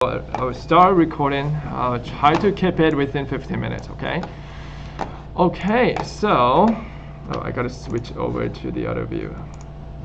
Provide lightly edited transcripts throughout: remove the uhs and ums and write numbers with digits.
I'll start recording. I'll try to keep it within 15 minutes, okay? Okay, so, I gotta switch over to the other view.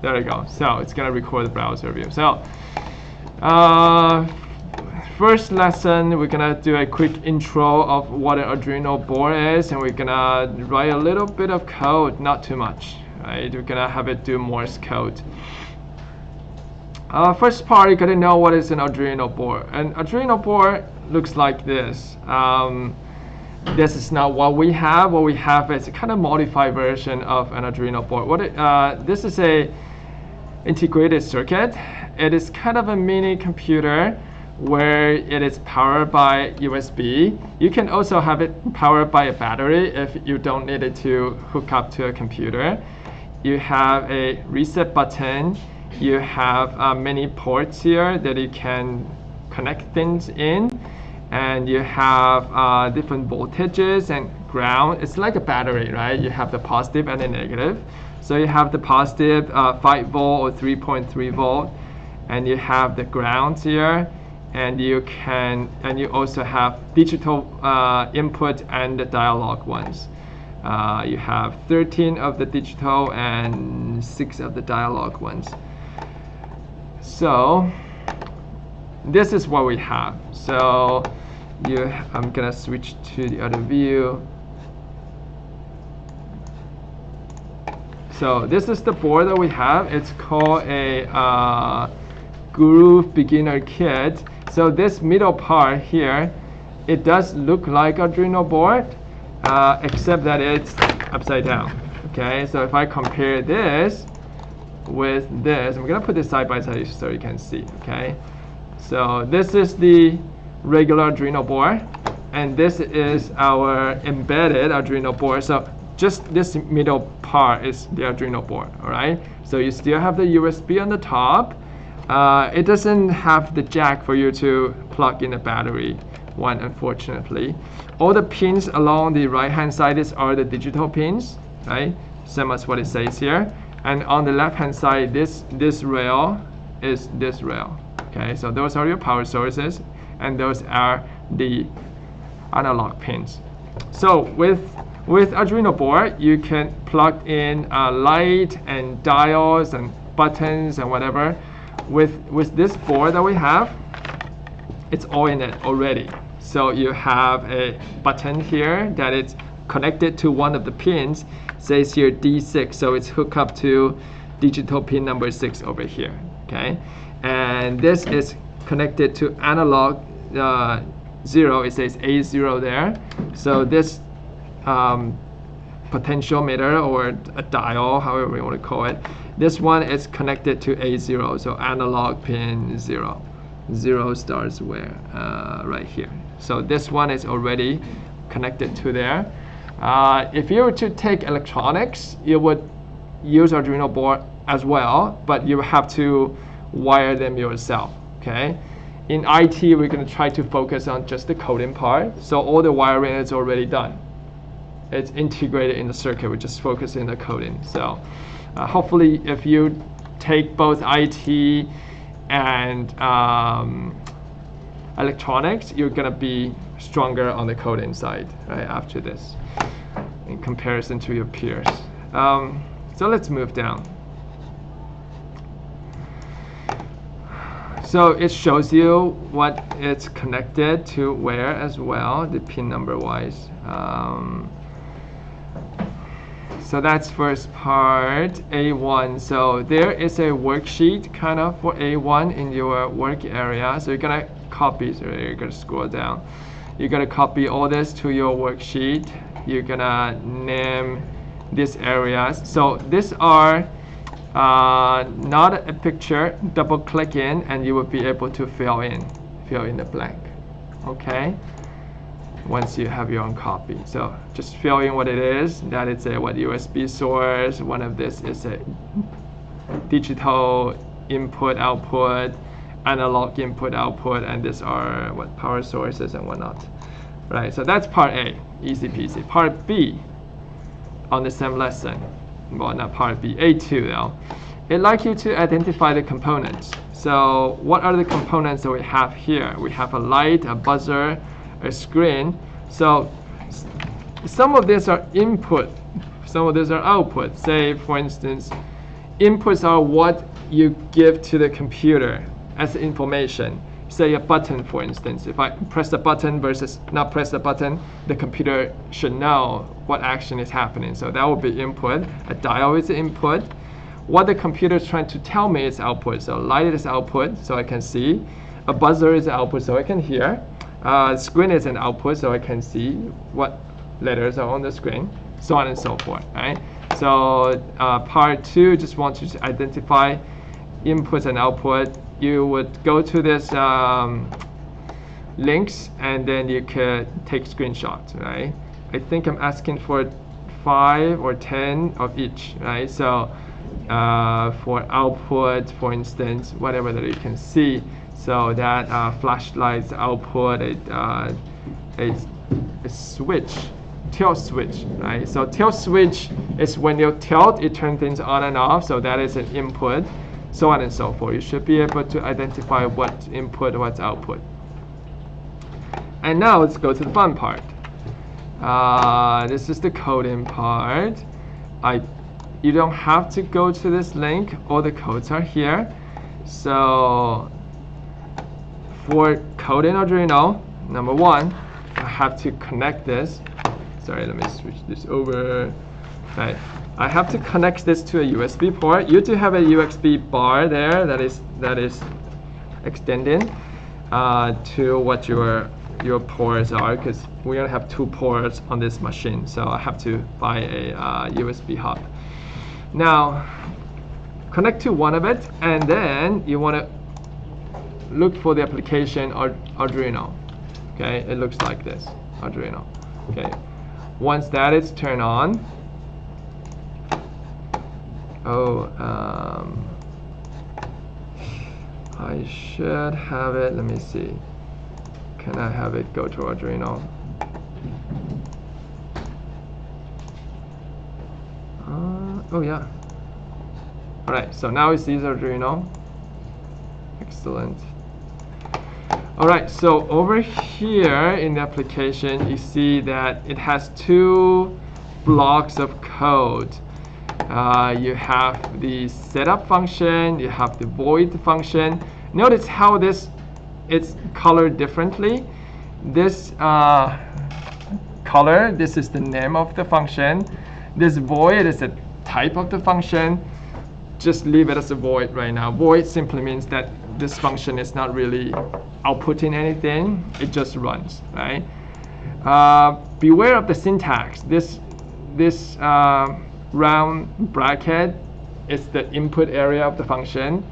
There we go. So it's gonna record the browser view. So, first lesson, we're gonna do a quick intro of what an Arduino board is, and we're gonna write a little bit of code, not too much, right? We're gonna have it do Morse code. First part, you gotta know what is an Arduino board. An Arduino board looks like this. This is not what we have. What we have is a kind of modified version of an Arduino board. This is a integrated circuit. It is kind of a mini computer where it is powered by USB. You can also have it powered by a battery if you don't need it to hook up to a computer. You have a reset button. You have many ports here that you can connect things in, and you have different voltages and ground. It's like a battery, right? You have the positive and the negative. So you have the positive 5 volt or 3.3 volt, and you have the grounds here, and you also have digital input and the dialogue ones. You have 13 of the digital and 6 of the dialogue ones. So this is what we have. So I'm gonna switch to the other view. So this is the board that we have. It's called a Groove Beginner Kit. So this middle part here, it does look like Arduino board, except that it's upside down. Okay, so if I compare this with this, I'm gonna put this side by side so you can see. Okay, so this is the regular Arduino board, and this is our embedded Arduino board. So just this middle part is the Arduino board. All right, so you still have the USB on the top. It doesn't have the jack for you to plug in a battery one, unfortunately. All the pins along the right hand side are the digital pins, right? Same as what it says here. And on the left hand side, this rail is this rail. Okay, so those are your power sources, and those are the analog pins. So with Arduino board, you can plug in light and diodes and buttons and whatever. With this board that we have, it's all in it already. So you have a button here that is connected to one of the pins. Says here D6, so it's hooked up to digital pin number 6 over here. Okay, and this is connected to analog 0. It says A0 there. So this potentiometer or a dial, however you want to call it, this one is connected to A0. So analog pin 0. 0 starts where? Right here. So this one is already connected to there. If you were to take electronics, you would use Arduino board as well, but you have to wire them yourself. Okay. In IT, we're going to try to focus on just the coding part. So all the wiring is already done. It's integrated in the circuit. We just focus in the coding. So hopefully, if you take both IT and electronics, you're going to be stronger on the coding side, right, after this, in comparison to your peers. So let's move down. So it shows you what it's connected to where as well, the pin number wise. So that's first part, A1. So there is a worksheet kind of for A1 in your work area. So you're gonna copy, so you're gonna scroll down. You're gonna copy all this to your worksheet. You're gonna name these areas. So these are not a picture. Double click in and you will be able to fill in the blank. Okay, once you have your own copy. So just fill in what it is. That is a USB source. One of this is a digital input output, analog input output, and these are power sources and whatnot. Right, so that's part A, easy peasy. Part B, on the same lesson, well, not part B, A2 though. it'd like you to identify the components. So what are the components that we have here? We have a light, a buzzer, a screen. So some of these are input, some of these are output. Say, for instance, inputs are what you give to the computer as information. Say a button, for instance. If I press the button versus not press the button, the computer should know what action is happening. So that would be input. A dial is input. What the computer is trying to tell me is output. So light is output, so I can see. A buzzer is output, so I can hear. Screen is an output, so I can see what letters are on the screen, so on and so forth, right? So part 2, just want to identify inputs and output. You would go to this links, and then you can take screenshots, right? I think I'm asking for 5 or 10 of each, right? So for output, for instance, whatever that you can see. So that flashlight's output, a switch, tilt switch, right? So tilt switch is when you tilt, it turns things on and off. So that is an input, so on and so forth. You should be able to identify what's input, what's output. And now let's go to the fun part. This is the coding part. You don't have to go to this link. All the codes are here. So for coding Arduino, number 1, I have to connect this. Sorry, let me switch this over. Right. I have to connect this to a USB port. You do have a USB bar there that is extending to what your ports are, because we're gonna have 2 ports on this machine. So I have to buy a USB hub. Now connect to one of it, and then you want to look for the application Arduino. Okay, it looks like this, Arduino. Okay, once that is turned on, I should have it. Let me see. Can I have it go to Arduino? Oh yeah. All right, so now it sees Arduino. Excellent. All right, so over here in the application, you see that it has 2 blocks of code. You have the setup function, you have the void function. Notice how it's colored differently. This color, this is the name of the function. This void is a type of the function. Just leave it as a void right now. Void simply means that this function is not really outputting anything. It just runs, right? Beware of the syntax. This round bracket is the input area of the function.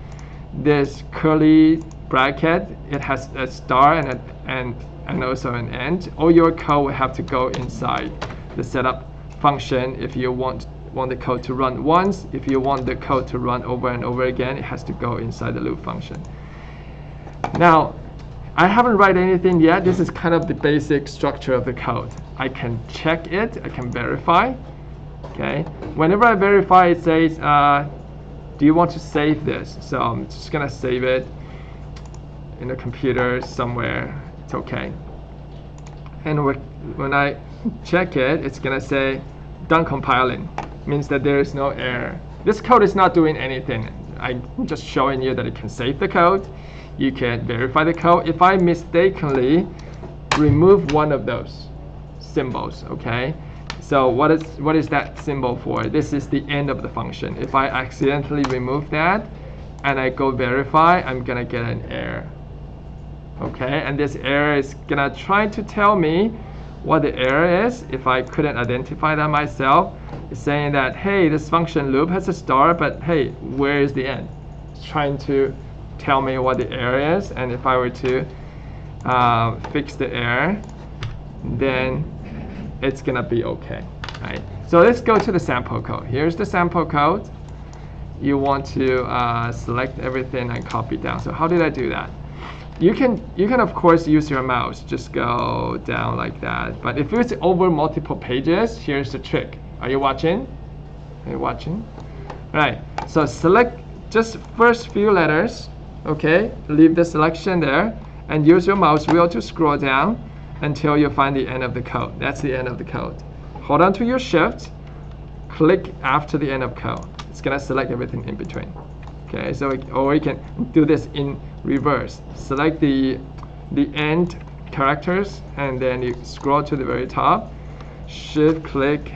This curly bracket, it has a star and also an end. All your code will have to go inside the setup function. If you want the code to run once, if you want the code to run over and over again, it has to go inside the loop function. Now, I haven't write anything yet. This is kind of the basic structure of the code. I can check it, I can verify. Okay. Whenever I verify, it says, do you want to save this? So I'm just gonna save it in the computer somewhere. It's okay. And when I check it, it's gonna say done compiling. Means that there is no error. This code is not doing anything. I'm just showing you that it can save the code. You can verify the code. If I mistakenly remove one of those symbols, okay? So what is that symbol for? This is the end of the function. If I accidentally remove that and I go verify, I'm gonna get an error. Okay, and this error is gonna try to tell me what the error is. If I couldn't identify that myself, it's saying that, hey, this function loop has a star, but hey, where is the end? It's trying to tell me what the error is, and if I were to fix the error, then it's gonna be okay, right? So let's go to the sample code. Here's the sample code. You want to select everything and copy down. So how did I do that? You can of course use your mouse. Just go down like that. But if it's over multiple pages, here's the trick. Are you watching? Are you watching? Right. So select just first few letters, okay, leave the selection there and use your mouse wheel to scroll down until you find the end of the code. That's the end of the code. Hold on to your shift, click after the end of code. It's gonna select everything in between. Okay, so or you can do this in reverse. Select the end characters and then you scroll to the very top, shift click,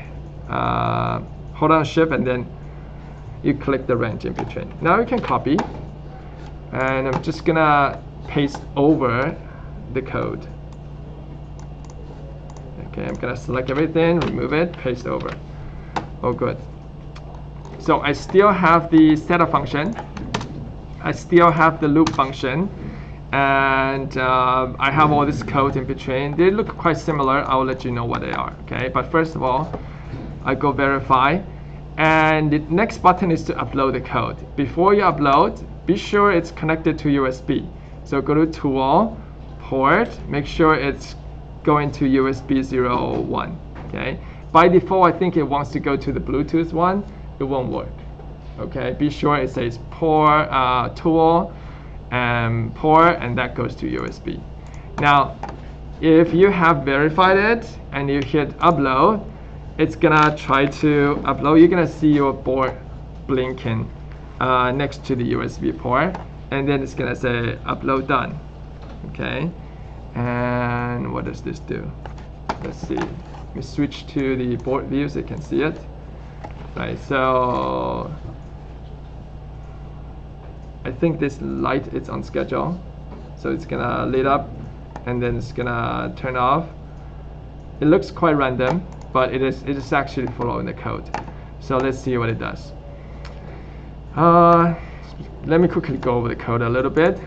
hold on shift and then you click the range in between. Now you can copy, and I'm just gonna paste over the code. Okay, I'm gonna select everything, remove it, paste over. Oh, good. So I still have the setup function. I still have the loop function, and I have all this code in between. They look quite similar. I'll let you know what they are. Okay, but first of all, I go verify. And the next button is to upload the code. Before you upload, be sure it's connected to USB. So go to Tool, Port, make sure it's going to USB 01. Okay. By default, I think it wants to go to the Bluetooth one. It won't work. Okay. Be sure it says Port, Tool, and Port, and that goes to USB. Now, if you have verified it and you hit Upload, it's gonna try to upload. You're gonna see your board blinking next to the USB port, and then it's gonna say upload done. Okay, and what does this do? Let's see. Let me switch to the board view so you can see it. Right, so I think this light is on schedule, so it's gonna lit up and then it's gonna turn off. It looks quite random, but it is actually following the code. So let's see what it does. Let me quickly go over the code a little bit.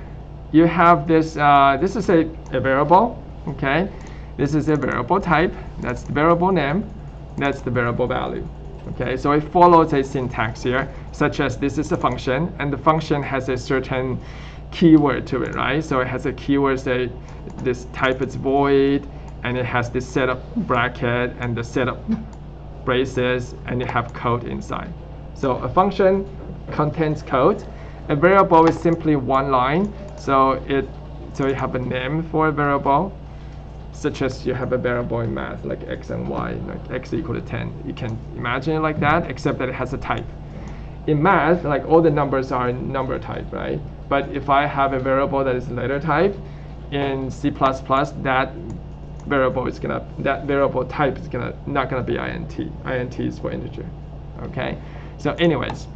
You have this, this is a variable, okay? This is a variable type, that's the variable name, that's the variable value. Okay, so it follows a syntax here, such as this is a function, and the function has a certain keyword to it, right? So it has a keyword, say this type is void, and it has this setup bracket and the setup braces, and you have code inside. So a function contains code. A variable is simply one line, so you have a name for a variable, such as you have a variable in math like x and y, like x equal to 10. You can imagine it like that, except that it has a type. In math, like all the numbers are number type, right? But if I have a variable that is letter type, in C++, that variable type is not gonna be int. Int is for integer. Okay. So anyways,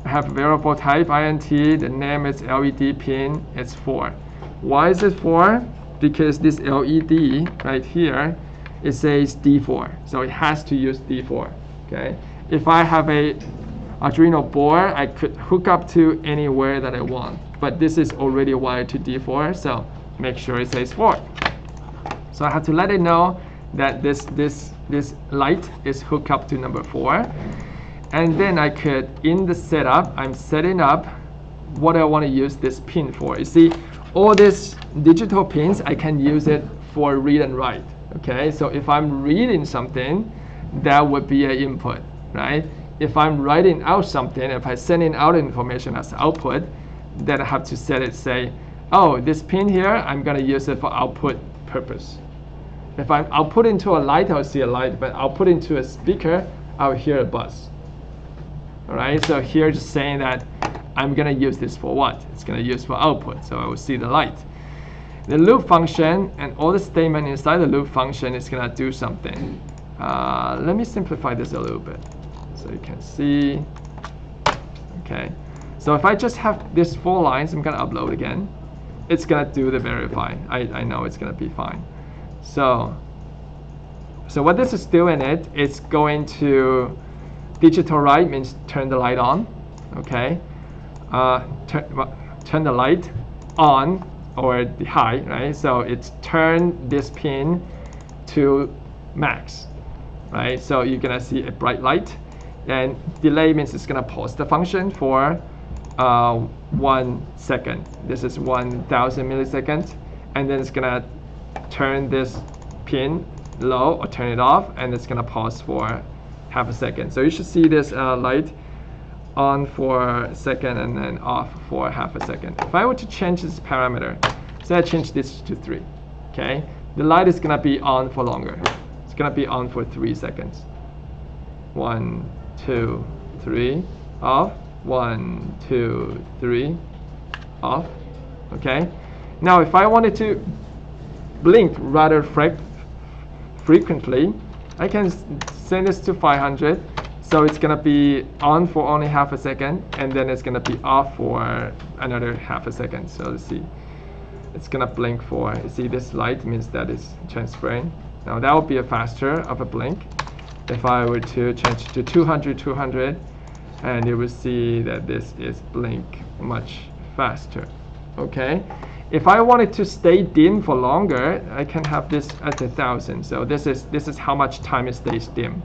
I have variable type int. The name is LED pin. It's 4. Why is it 4? Because this LED right here, it says D4, so it has to use D4. Okay. If I have a Arduino board, I could hook up to anywhere that I want, but this is already wired to D4, so make sure it says 4. So I have to let it know that this light is hooked up to number 4. And then I could, in the setup, I'm setting up what I want to use this pin for. You see, all these digital pins, I can use it for read and write. Okay, so if I'm reading something, that would be an input, right? If I'm writing out something, if I'm sending out information as output, then I have to set it, say, oh, this pin here, I'm going to use it for output purpose. If I'll put into a light, I'll see a light, but I'll put into a speaker, I'll hear a buzz. All right, so here just saying that I'm gonna use this for what? It's gonna use for output, so I will see the light. The loop function and all the statement inside the loop function is gonna do something. Let me simplify this a little bit so you can see. Okay, so if I just have this 4 lines, I'm gonna upload again. It's gonna do the verify. I know it's gonna be fine. So what this is doing, it's going to digital write means turn the light on. Okay, turn the light on or the high, right? So it's turn this pin to max, right? So you're gonna see a bright light, and delay means it's gonna pause the function for 1 second. This is 1,000 milliseconds, and then it's gonna turn this pin low or turn it off, and it's gonna pause for half a second. So you should see this light on for a second and then off for half a second. If I were to change this parameter, say I change this to 3, okay? The light is gonna be on for longer. It's gonna be on for 3 seconds. 1, 2, 3, off. 1, 2, 3, off. Okay. Now, if I wanted to blink rather frequently, I can send this to 500. So it's gonna be on for only half a second, and then it's gonna be off for another half a second. So let's see. It's gonna blink for, you see this light means that it's transparent. Now that would be a faster of a blink. If I were to change to 200, 200, and you will see that this is blink much faster. Okay. If I wanted to stay dim for longer, I can have this at 1,000. So this is how much time it stays dim.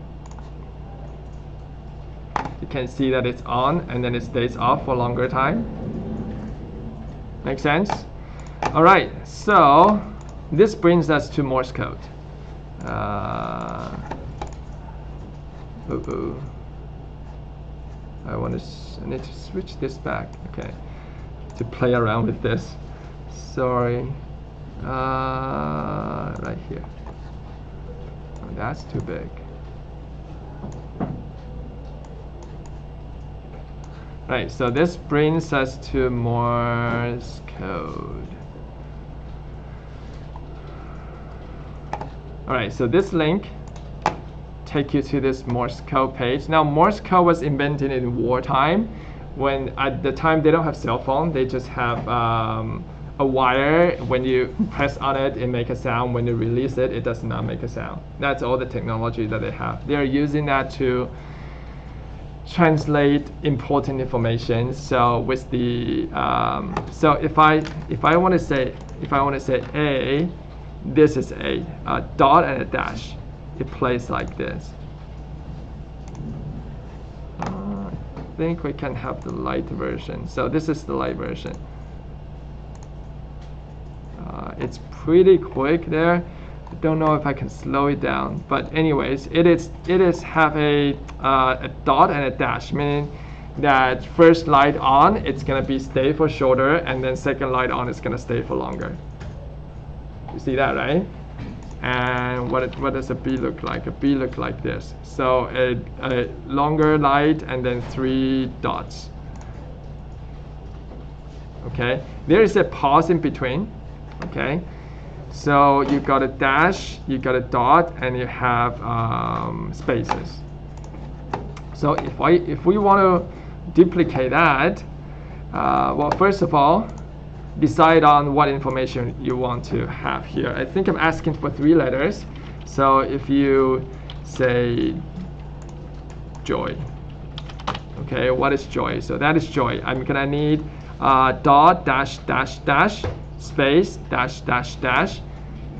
You can see that it's on and then it stays off for longer time. Make sense? All right, so this brings us to Morse code. I need to switch this back, okay, to play around with this. Sorry, right here. Oh, that's too big. Right, so this brings us to Morse code. All right, so this link take you to this Morse code page. Now, Morse code was invented in wartime, when at the time they don't have cell phone. They just have a wire. When you press on it, it makes a sound. When you release it, it does not make a sound. That's all the technology that they have. They're using that to translate important information. So with the so if I want to say A, this is a dot and a dash. It plays like this. I think we can have the light version. So this is the light version. It's pretty quick there. I don't know if I can slow it down, but anyways, it is have a dot and a dash, meaning that first light on, it's gonna be stay for shorter, and then second light on, it's gonna stay for longer. You see that, right? And what does a B look like? A B look like this. So a longer light and then 3 dots. Okay, there is a pause in between. Okay, so you got a dash, you got a dot, and you have spaces. So if we want to duplicate that, well, first of all, decide on what information you want to have here. I think I'm asking for 3 letters. So if you say joy, okay, what is joy? So that is joy. I'm gonna need dot, dash, dash, dash, space, dash, dash, dash,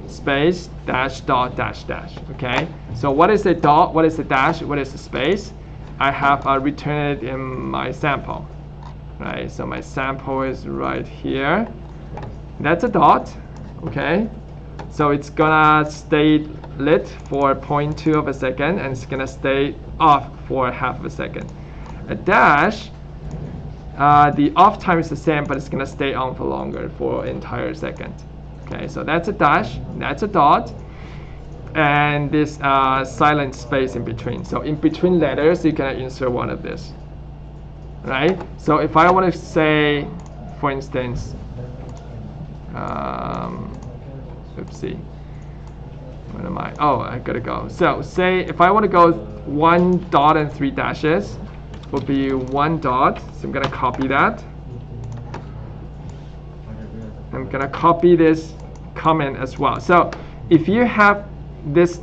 space, dash, dot, dash, dash. Okay, so what is the dot, what is the dash, what is the space? I have returned it in my sample. Right, so my sample is right here. That's a dot, okay? So it's gonna stay lit for 0.2 of a second, and it's gonna stay off for half of a second. A dash, the off time is the same, but it's gonna stay on for longer, for an entire second. Okay, so that's a dash, that's a dot, and this silent space in between. So in between letters, you can insert one of this. Right? So if I want to say, for instance, oopsie, where am I? Oh, I gotta go. So say if I want to go 1 dot and 3 dashes, would be 1 dot. So I'm gonna copy that. I'm gonna copy this comment as well. So if you have this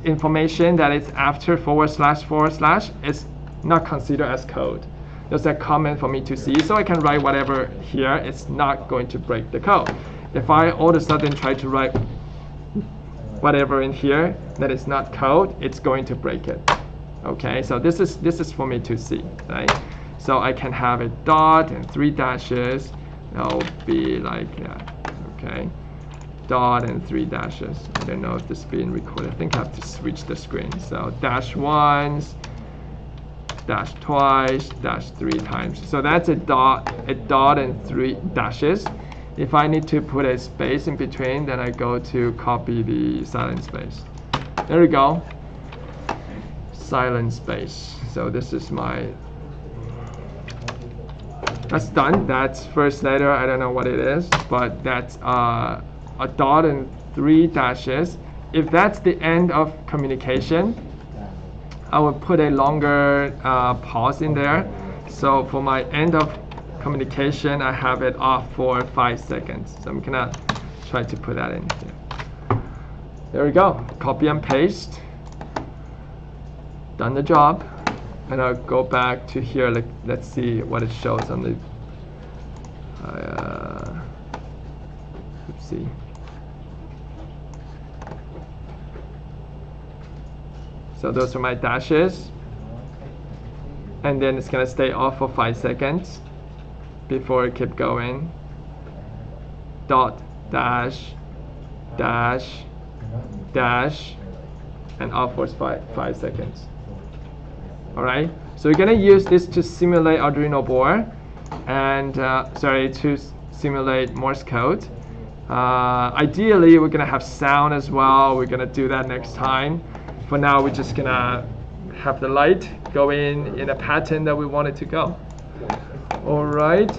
information that is after // it's not considered as code. There's a comment for me to see, so I can write whatever here. It's not going to break the code. If I all of a sudden try to write whatever in here that is not code, it's going to break it. Okay, so this is for me to see, right? So I can have a dot and 3 dashes. That'll be like that. Okay, dot and 3 dashes. I don't know if this is being recorded. I think I have to switch the screen. So dash 1s. dash twice, dash 3 times. So that's a dot and 3 dashes. If I need to put a space in between, then I go to copy the silent space. There we go. Silent space. So this is that's done. That's first letter. I don't know what it is, but that's a dot and 3 dashes. If that's the end of communication, I will put a longer pause in there. So for my end of communication, I have it off for 5 seconds. So I'm gonna try to put that in here. There we go. Copy and paste. Done the job. And I'll go back to here. Let's see what it shows on the. Let's see. So those are my dashes. And then it's gonna stay off for 5 seconds before it keep going. Dot, dash, dash, dash, and off for 5 seconds. Alright, so we're gonna use this to simulate Arduino board and to simulate Morse code. Ideally, we're gonna have sound as well. We're gonna do that next time. For now, we're just gonna have the light go in a pattern that we want it to go. Alright.